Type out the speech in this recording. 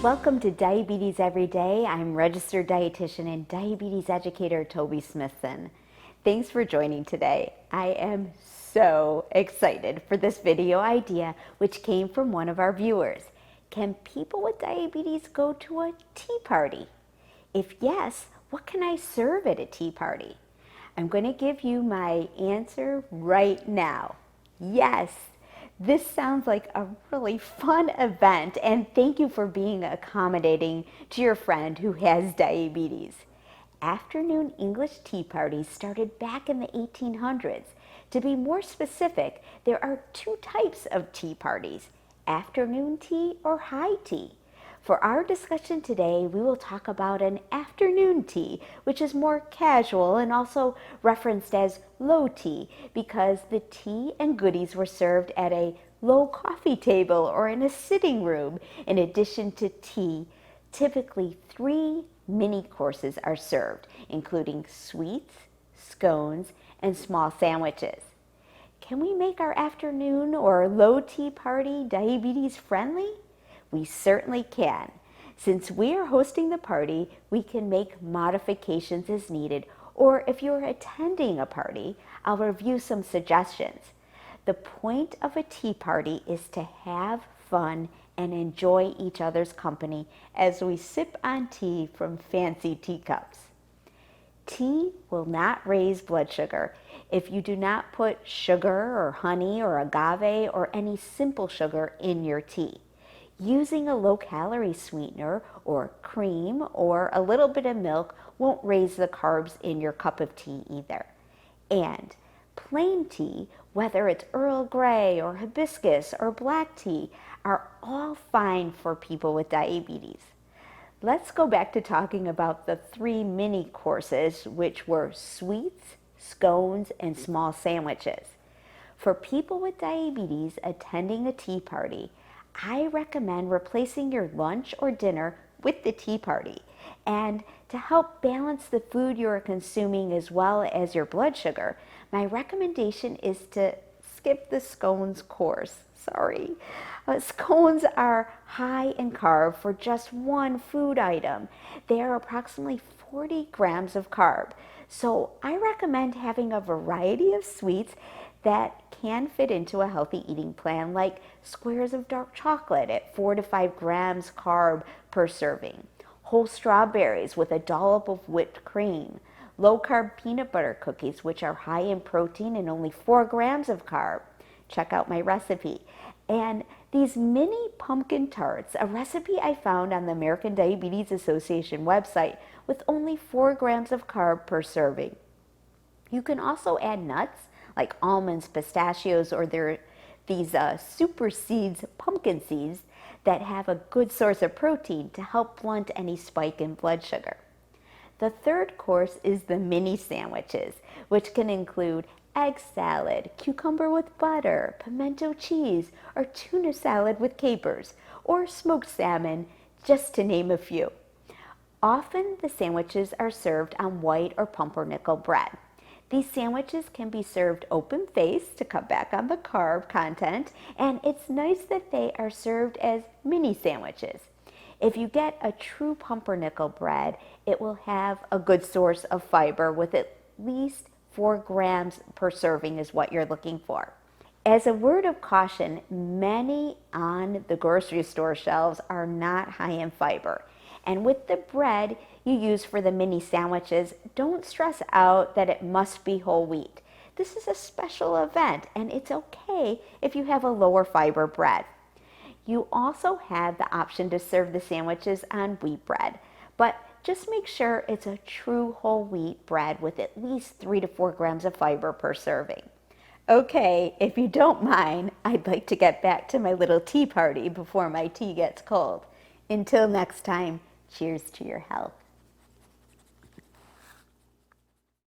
Welcome to Diabetes Every Day. I'm registered dietitian and diabetes educator Toby Smithson. Thanks for joining today. I am so excited for this video idea, which came from one of our viewers. Can people with diabetes go to a tea party? If yes, what can I serve at a tea party? I'm going to give you my answer right now. Yes. This sounds like a really fun event, and thank you for being accommodating to your friend who has diabetes. Afternoon English tea parties started back in the 1800s. To be more specific, there are two types of tea parties, afternoon tea or high tea. For our discussion today, we will talk about an afternoon tea, which is more casual and also referenced as low tea because the tea and goodies were served at a low coffee table or in a sitting room. In addition to tea, typically 3 mini courses are served, including sweets, scones, and small sandwiches. Can we make our afternoon or low tea party diabetes friendly? We certainly can. Since we are hosting the party, we can make modifications as needed, or if you're attending a party, I'll review some suggestions. The point of a tea party is to have fun and enjoy each other's company as we sip on tea from fancy teacups. Tea will not raise blood sugar if you do not put sugar or honey or agave or any simple sugar in your tea. Using a low-calorie sweetener or cream or a little bit of milk won't raise the carbs in your cup of tea either. And plain tea, whether it's Earl Grey or hibiscus or black tea, are all fine for people with diabetes. Let's go back to talking about the 3 mini courses, which were sweets, scones, and small sandwiches. For people with diabetes attending a tea party, I recommend replacing your lunch or dinner with the tea party. And to help balance the food you are consuming as well as your blood sugar, my recommendation is to skip the scones course. Sorry. Scones are high in carb for just one food item. They are approximately 40 grams of carb. So I recommend having a variety of sweets that can fit into a healthy eating plan, like squares of dark chocolate at 4 to 5 grams carb per serving, whole strawberries with a dollop of whipped cream, low-carb peanut butter cookies, which are high in protein and only 4 grams of carb. Check out my recipe. And these mini pumpkin tarts, a recipe I found on the American Diabetes Association website with only 4 grams of carb per serving. You can also add nuts like almonds, pistachios, or these super seeds, pumpkin seeds, that have a good source of protein to help blunt any spike in blood sugar. The third course is the mini sandwiches, which can include egg salad, cucumber with butter, pimento cheese, or tuna salad with capers, or smoked salmon, just to name a few. Often the sandwiches are served on white or pumpernickel bread. These sandwiches can be served open-faced to cut back on the carb content, and it's nice that they are served as mini sandwiches. If you get a true pumpernickel bread, it will have a good source of fiber with at least 4 grams per serving is what you're looking for. As a word of caution, many on the grocery store shelves are not high in fiber. And with the bread you use for the mini sandwiches, don't stress out that it must be whole wheat. This is a special event, and it's okay if you have a lower fiber bread. You also have the option to serve the sandwiches on wheat bread, but just make sure it's a true whole wheat bread with at least 3 to 4 grams of fiber per serving. Okay, if you don't mind, I'd like to get back to my little tea party before my tea gets cold. Until next time, cheers to your health.